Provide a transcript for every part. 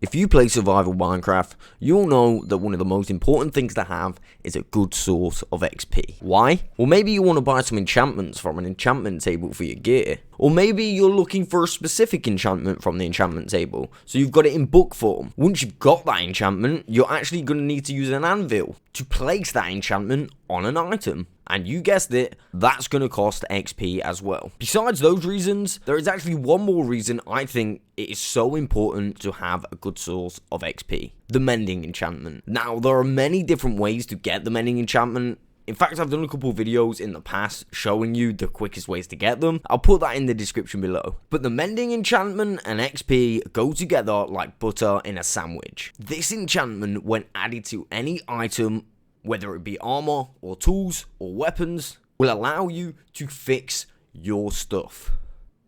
If you play survival Minecraft, you'll know that one of the most important things to have is a good source of XP. Why? Well, maybe you want to buy some enchantments from an enchantment table for your gear. Or maybe you're looking for a specific enchantment from the enchantment table, so you've got it in book form. Once you've got that enchantment, you're actually going to need to use an anvil to place that enchantment on an item. And you guessed it, that's going to cost XP as well. Besides those reasons, there is actually one more reason I think it is so important to have a good source of XP. The Mending Enchantment. Now, there are many different ways to get the Mending Enchantment. In fact, I've done a couple videos in the past showing you the quickest ways to get them. I'll put that in the description below. But the Mending Enchantment and XP go together like butter in a sandwich. This enchantment, when added to any item, whether it be armor or tools or weapons, will allow you to fix your stuff.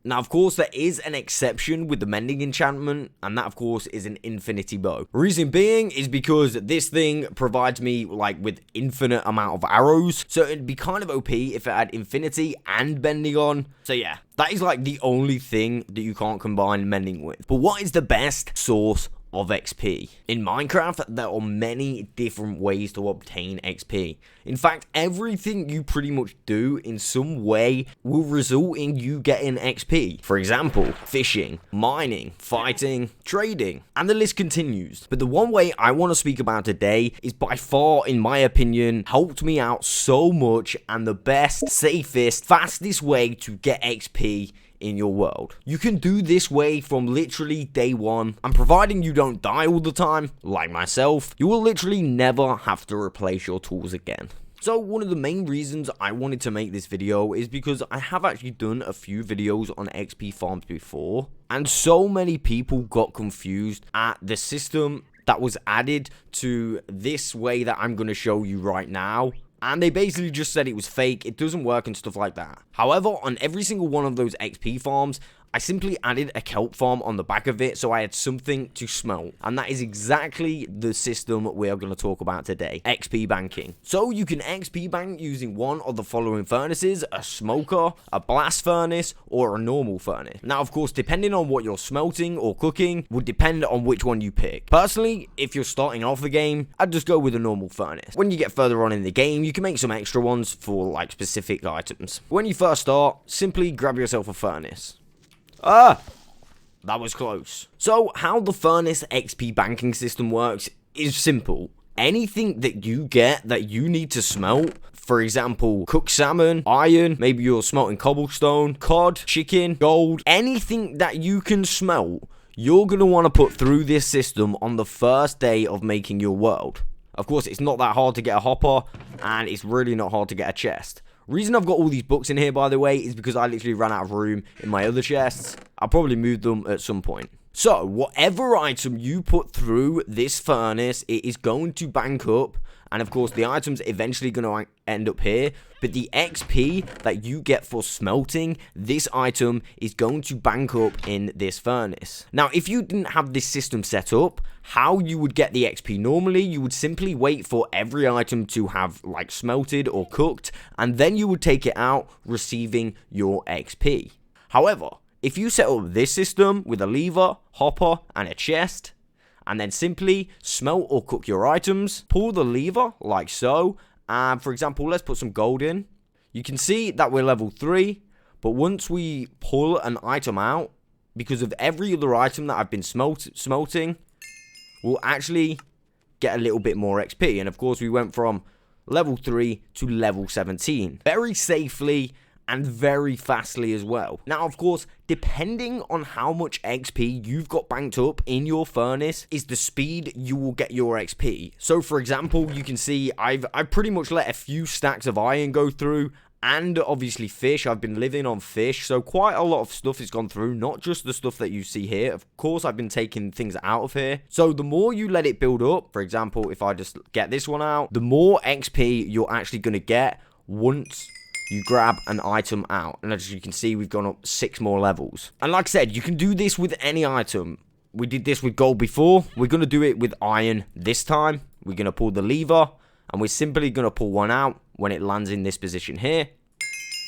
Now, of course, there is an exception with the Mending Enchantment, and that, of course, is an infinity bow. Reason being is because this thing provides me, with infinite amount of arrows, so it'd be kind of OP if it had infinity and bending on. So yeah, that is the only thing that you can't combine mending with. But what is the best source of XP? In Minecraft, there are many different ways to obtain XP. In fact, everything you pretty much do in some way will result in you getting XP. For example, fishing, mining, fighting, trading, and the list continues. But the one way I want to speak about today is by far, in my opinion, helped me out so much and the best, safest, fastest way to get XP in your world. You can do this way from literally day one, and providing you don't die all the time, like myself, you will literally never have to replace your tools again. So one of the main reasons I wanted to make this video is because I have actually done a few videos on XP farms before, and so many people got confused at the system that was added to this way that I'm going to show you right now. And they basically just said it was fake, it doesn't work and stuff like that. However, on every single one of those XP farms, I simply added a kelp farm on the back of it so I had something to smelt. And that is exactly the system we are going to talk about today, XP banking. So you can XP bank using one of the following furnaces: a smoker, a blast furnace, or a normal furnace. Now, of course, depending on what you're smelting or cooking would depend on which one you pick. Personally, if you're starting off the game, I'd just go with a normal furnace. When you get further on in the game, you can make some extra ones for specific items. When you first start, simply grab yourself a furnace. That was close. So how the furnace XP banking system works is simple. Anything that you get that you need to smelt, for example, cooked salmon, iron, maybe you're smelting cobblestone, cod, chicken, gold, anything that you can smelt, you're going to want to put through this system on the first day of making your world. Of course, it's not that hard to get a hopper, and it's really not hard to get a chest. Reason I've got all these books in here, by the way, is because I literally ran out of room in my other chests. I'll probably move them at some point. So, whatever item you put through this furnace, it is going to bank up. And of course, the item's eventually going to end up here. But the XP that you get for smelting this item is going to bank up in this furnace. Now, if you didn't have this system set up, how you would get the XP normally, you would simply wait for every item to have smelted or cooked, and then you would take it out, receiving your XP. However, if you set up this system with a lever, hopper, and a chest, and then simply smelt or cook your items, pull the lever like so, and for example, let's put some gold in. You can see that we're level 3, but once we pull an item out, because of every other item that I've been smelting, we'll actually get a little bit more XP. And of course, we went from level 3 to level 17, very safely and very fastly as well. Now, of course, depending on how much XP you've got banked up in your furnace is the speed you will get your XP. So, for example, you can see I've pretty much let a few stacks of iron go through, and obviously fish. I've been living on fish, so quite a lot of stuff has gone through, not just the stuff that you see here. Of course, I've been taking things out of here. So the more you let it build up, for example, if I just get this one out, the more XP you're actually going to get once you grab an item out. And as you can see, we've gone up 6 more levels. And like I said, you can do this with any item. We did this with gold before. We're going to do it with iron this time. We're going to pull the lever, and we're simply going to pull one out when it lands in this position here.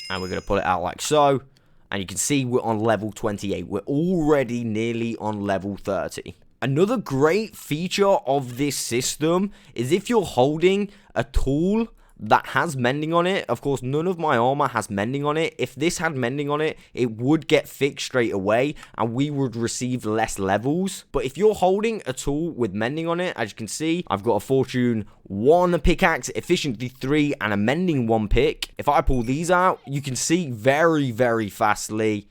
And we're going to pull it out like so. And you can see we're on level 28. We're already nearly on level 30. Another great feature of this system is if you're holding a tool that has mending on it. Of course, none of my armor has mending on it. If this had mending on it, it would get fixed straight away and we would receive less levels. But if you're holding a tool with mending on it, as you can see, I've got a Fortune 1 pickaxe, Efficiency 3, and a Mending 1 pick. If I pull these out, you can see very, very fastly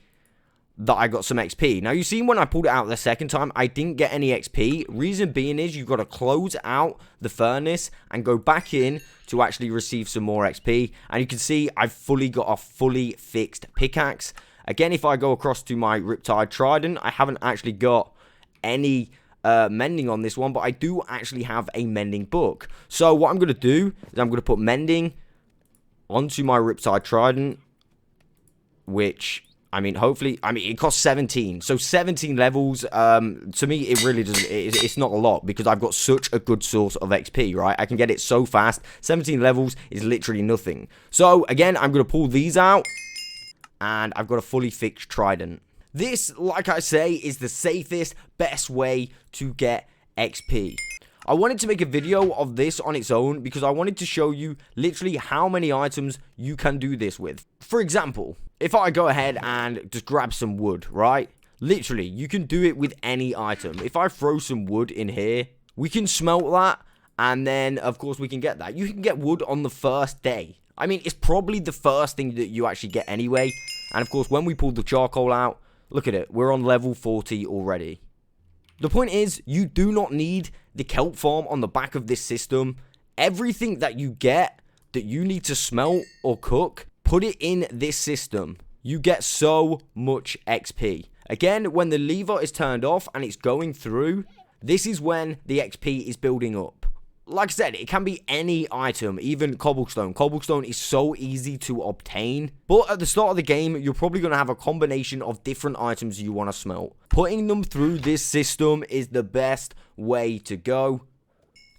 that I got some XP. Now, you see when I pulled it out the second time, I didn't get any XP. Reason being is you've got to close out the furnace and go back in to actually receive some more XP. And you can see I've fully got a fully fixed pickaxe. Again, if I go across to my Riptide Trident, I haven't actually got any mending on this one, but I do actually have a mending book. So what I'm going to do is I'm going to put mending onto my Riptide Trident, which, I mean, hopefully, it costs 17. So 17 levels, to me, it really doesn't, it's not a lot because I've got such a good source of XP, right? I can get it so fast. 17 levels is literally nothing. So again, I'm going to pull these out and I've got a fully fixed trident. This, like I say, is the safest, best way to get XP. I wanted to make a video of this on its own because I wanted to show you literally how many items you can do this with. For example, if I go ahead and just grab some wood, right? Literally, you can do it with any item. If I throw some wood in here, we can smelt that, and then, of course, we can get that. You can get wood on the first day. I mean, it's probably the first thing that you actually get anyway. And, of course, when we pull the charcoal out, look at it. We're on level 40 already. The point is, you do not need the kelp farm on the back of this system. Everything that you get that you need to smelt or cook, put it in this system. You get so much XP. Again, when the lever is turned off and it's going through, this is when the XP is building up. Like I said, it can be any item, even cobblestone. Cobblestone is so easy to obtain. But at the start of the game, you're probably going to have a combination of different items you want to smelt. Putting them through this system is the best way to go.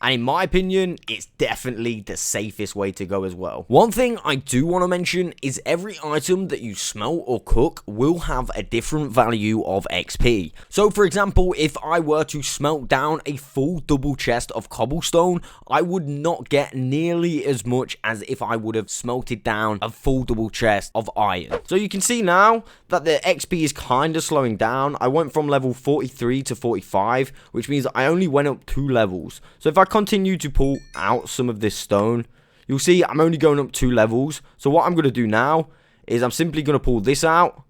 And in my opinion, it's definitely the safest way to go as well. One thing I do want to mention is every item that you smelt or cook will have a different value of XP. So for example, if I were to smelt down a full double chest of cobblestone, I would not get nearly as much as if I would have smelted down a full double chest of iron. So you can see now that the XP is kind of slowing down. I went from level 43 to 45, which means I only went up 2 levels. So if I continue to pull out some of this stone, you'll see I'm only going up 2 levels. So what I'm going to do now is I'm simply going to pull this out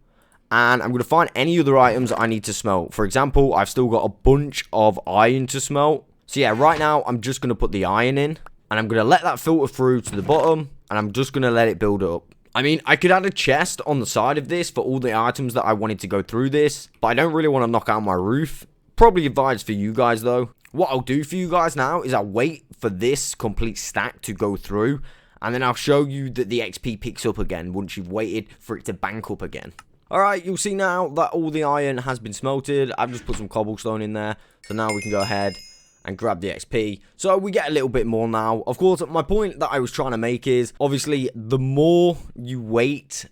and I'm going to find any other items I need to smelt. For example, I've still got a bunch of iron to smelt. So yeah, right now I'm just going to put the iron in and I'm going to let that filter through to the bottom and I'm just going to let it build up. I mean, I could add a chest on the side of this for all the items that I wanted to go through this, but I don't really want to knock out my roof. Probably advised for you guys though. What I'll do for you guys now is I'll wait for this complete stack to go through, and then I'll show you that the XP picks up again once you've waited for it to bank up again. Alright, you'll see now that all the iron has been smelted. I've just put some cobblestone in there, so now we can go ahead and grab the XP. So we get a little bit more now. Of course, my point that I was trying to make is, obviously, the more you wait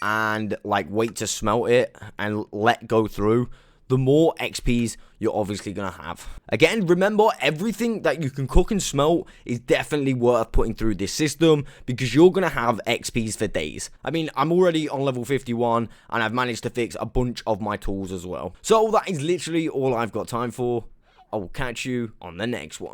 and, wait to smelt it and let go through, the more XPs you're obviously going to have. Again, remember, everything that you can cook and smelt is definitely worth putting through this system because you're going to have XPs for days. I mean, I'm already on level 51 and I've managed to fix a bunch of my tools as well. So that is literally all I've got time for. I will catch you on the next one.